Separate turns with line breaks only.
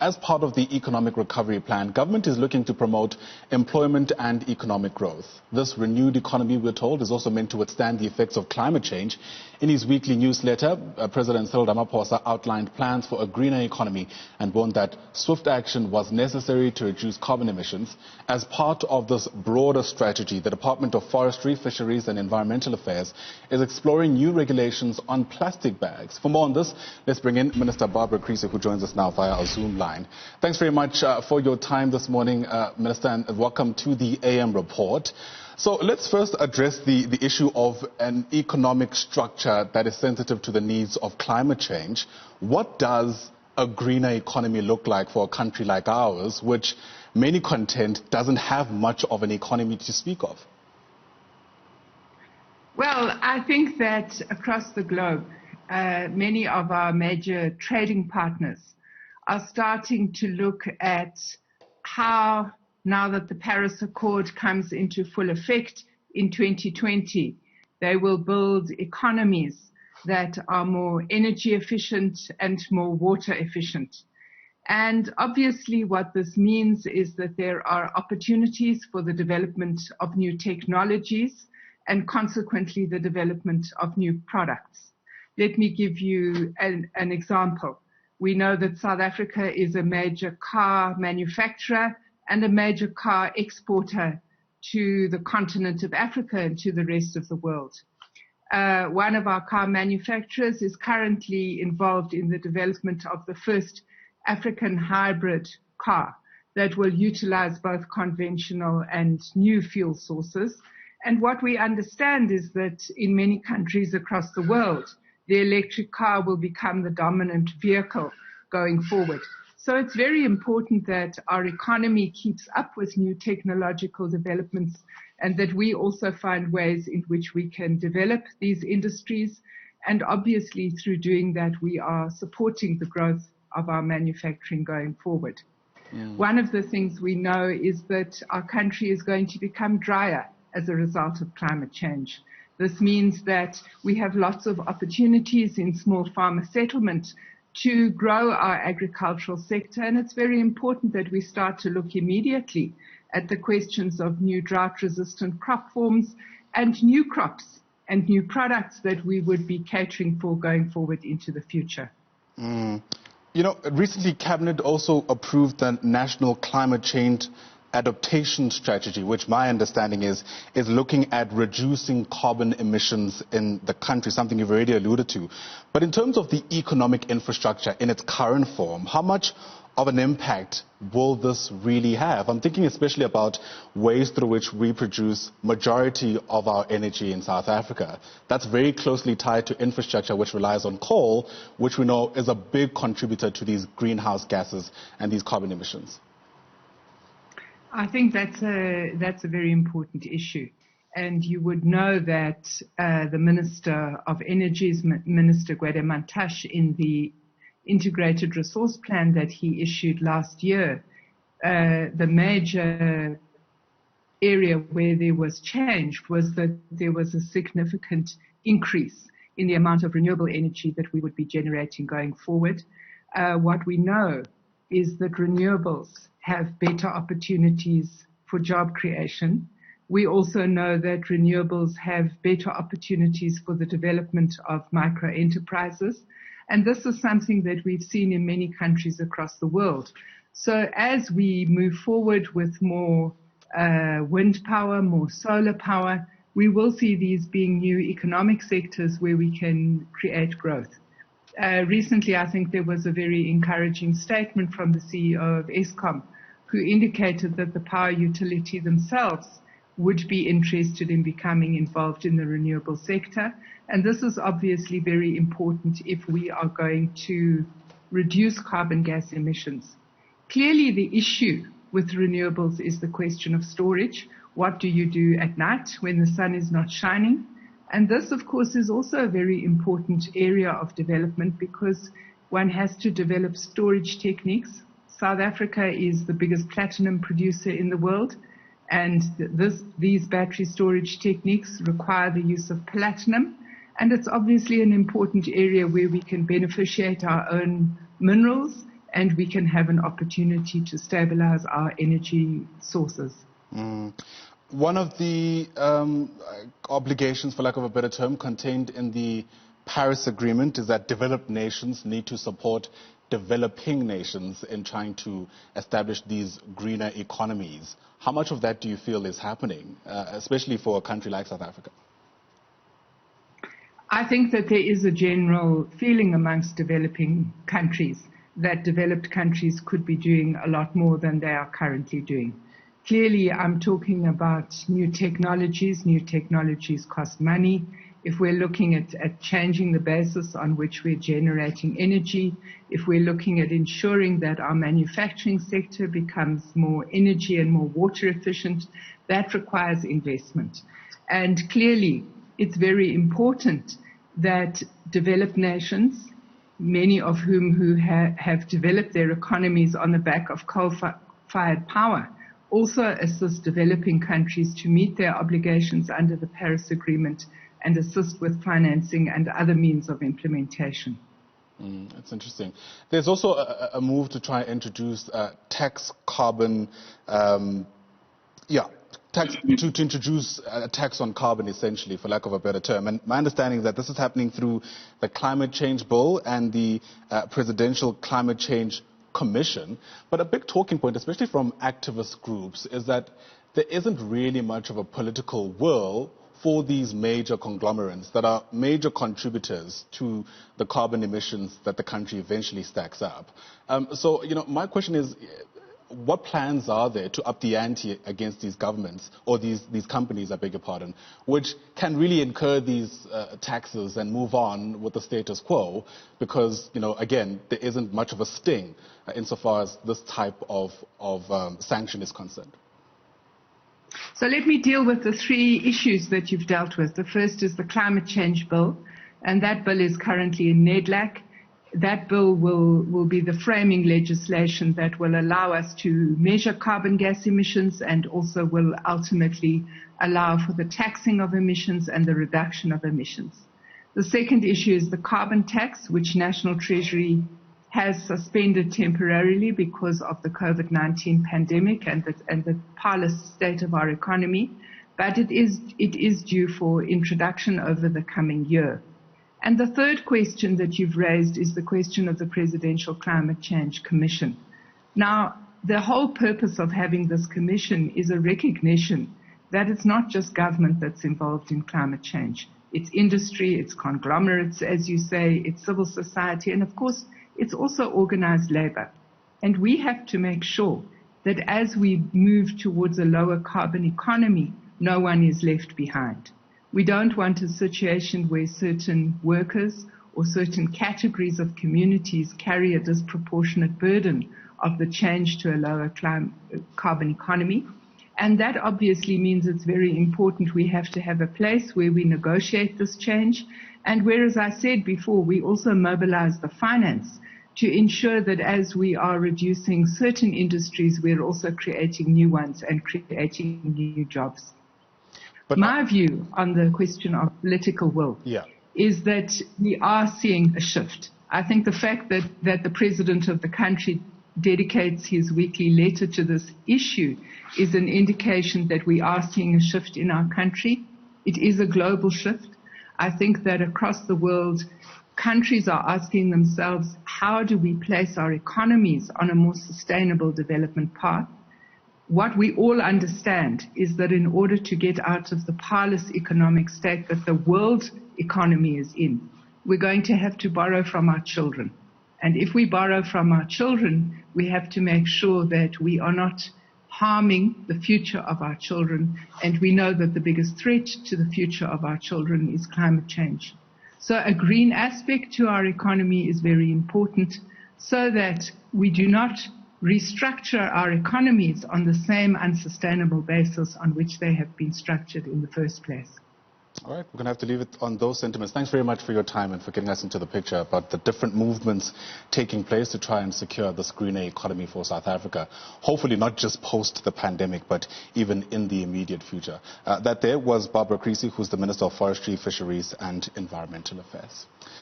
As part of the economic recovery plan, government is looking to promote employment and economic growth. This renewed economy, we're told, is also meant to withstand the effects of climate change. In his weekly newsletter, President Cyril Ramaphosa outlined plans for a greener economy and warned that swift action was necessary to reduce carbon emissions. As part of this broader strategy, the Department of Forestry, Fisheries and Environmental Affairs is exploring new regulations on plastic bags. For more on this, let's bring in Minister Barbara Creecy, who joins us now via our Zoom line. Thanks very much for your time this morning, Minister, and welcome to the AM report. So let's first address the issue of an economic structure that is sensitive to the needs of climate change. What does a greener economy look like for a country like ours, which many contend doesn't have much of an economy to speak of?
Well, I think that across the globe, many of our major trading partners are starting to look at how, now that the Paris Accord comes into full effect in 2020, they will build economies that are more energy efficient and more water efficient. And obviously what this means is that there are opportunities for the development of new technologies and consequently the development of new products. Let me give you an example. We know that South Africa is a major car manufacturer and a major car exporter to the continent of Africa and to the rest of the world. One of our car manufacturers is currently involved in the development of the first African hybrid car that will utilize both conventional and new fuel sources. And what we understand is that in many countries across the world, the electric car will become the dominant vehicle going forward. So it's very important that our economy keeps up with new technological developments and that we also find ways in which we can develop these industries. And obviously through doing that, we are supporting the growth of our manufacturing going forward. Yeah. One of the things we know is that our country is going to become drier as a result of climate change. This means that we have lots of opportunities in small farmer settlement to grow our agricultural sector, and it's very important that we start to look immediately at the questions of new drought-resistant crop forms and new crops and new products that we would be catering for going forward into the future.
You know, recently Cabinet also approved the National Climate Change Adaptation strategy, which my understanding is looking at reducing carbon emissions in the country, something you've already alluded to. But in terms of the economic infrastructure in its current form, how much of an impact will this really have? I'm thinking especially about ways through which we produce majority of our energy in South Africa. That's very closely tied to infrastructure which relies on coal, which we know is a big contributor to these greenhouse gases and these carbon emissions.
I think that's a very important issue. And you would know that the Minister of Energy's Minister Mantashe, in the integrated resource plan that he issued last year, the major area where there was change was that there was a significant increase in the amount of renewable energy that we would be generating going forward. What we know is that renewables have better opportunities for job creation. We also know that renewables have better opportunities for the development of micro enterprises. And this is something that we've seen in many countries across the world. So as we move forward with more wind power, more solar power, we will see these being new economic sectors where we can create growth. Recently, I think there was a very encouraging statement from the CEO of Eskom, who indicated that the power utility themselves would be interested in becoming involved in the renewable sector. And this is obviously very important if we are going to reduce carbon gas emissions. Clearly, the issue with renewables is the question of storage. What do you do at night when the sun is not shining? And this, of course, is also a very important area of development because one has to develop storage techniques. South Africa is the biggest platinum producer in the world, and these battery storage techniques require the use of platinum. And it's obviously an important area where we can beneficiate our own minerals and we can have an opportunity to stabilize our energy sources.
One of the obligations, for lack of a better term, contained in the Paris Agreement is that developed nations need to support developing nations in trying to establish these greener economies. How much of that do you feel is happening, especially for a country like South Africa?
I think that there is a general feeling amongst developing countries that developed countries could be doing a lot more than they are currently doing. Clearly, I'm talking about new technologies. New technologies cost money. If we're looking at changing the basis on which we're generating energy, if we're looking at ensuring that our manufacturing sector becomes more energy and more water efficient, that requires investment. And clearly, it's very important that developed nations, many of whom who have developed their economies on the back of coal-fired power, also assist developing countries to meet their obligations under the Paris Agreement and assist with financing and other means of implementation.
That's interesting. There's also a move to try and introduce tax carbon, to introduce a tax on carbon, essentially, for lack of a better term. And my understanding is that this is happening through the Climate Change Bill and the Presidential Climate Change Commission. But a big talking point, especially from activist groups, is that there isn't really much of a political will for these major conglomerates that are major contributors to the carbon emissions that the country eventually stacks up. So, my question is, what plans are there to up the ante against these governments, or these companies, I beg your pardon, which can really incur these taxes and move on with the status quo? Because, again, there isn't much of a sting insofar as this type of sanction is concerned.
So let me deal with the three issues that you've dealt with. The first is the Climate Change Bill, and that bill is currently in NEDLAC. That bill will be the framing legislation that will allow us to measure carbon gas emissions and also will ultimately allow for the taxing of emissions and the reduction of emissions. The second issue is the carbon tax, which National Treasury has suspended temporarily because of the COVID-19 pandemic and the parlous state of our economy, but it is due for introduction over the coming year. And the third question that you've raised is the question of the Presidential Climate Change Commission. Now, the whole purpose of having this commission is a recognition that it's not just government that's involved in climate change. It's industry, it's conglomerates, as you say, it's civil society, and of course, it's also organized labor. And we have to make sure that as we move towards a lower carbon economy, no one is left behind. We don't want a situation where certain workers or certain categories of communities carry a disproportionate burden of the change to a lower carbon economy. And that obviously means it's very important we have to have a place where we negotiate this change and where, as I said before, we also mobilize the finance to ensure that as we are reducing certain industries, we're also creating new ones and creating new jobs. But my view on the question of political will is that we are seeing a shift. I think the fact that the president of the country dedicates his weekly letter to this issue is an indication that we are seeing a shift in our country. It is a global shift. I think that across the world, countries are asking themselves, how do we place our economies on a more sustainable development path? What we all understand is that in order to get out of the parlous economic state that the world economy is in, we're going to have to borrow from our children. And if we borrow from our children, we have to make sure that we are not harming the future of our children. And we know that the biggest threat to the future of our children is climate change. So a green aspect to our economy is very important so that we do not restructure our economies on the same unsustainable basis on which they have been structured in the first place.
All right, we're going to have to leave it on those sentiments. Thanks very much for your time and for getting us into the picture about the different movements taking place to try and secure this greener economy for South Africa. Hopefully not just post the pandemic, but even in the immediate future. That there was Barbara Creecy, who's the Minister of Forestry, Fisheries and Environmental Affairs.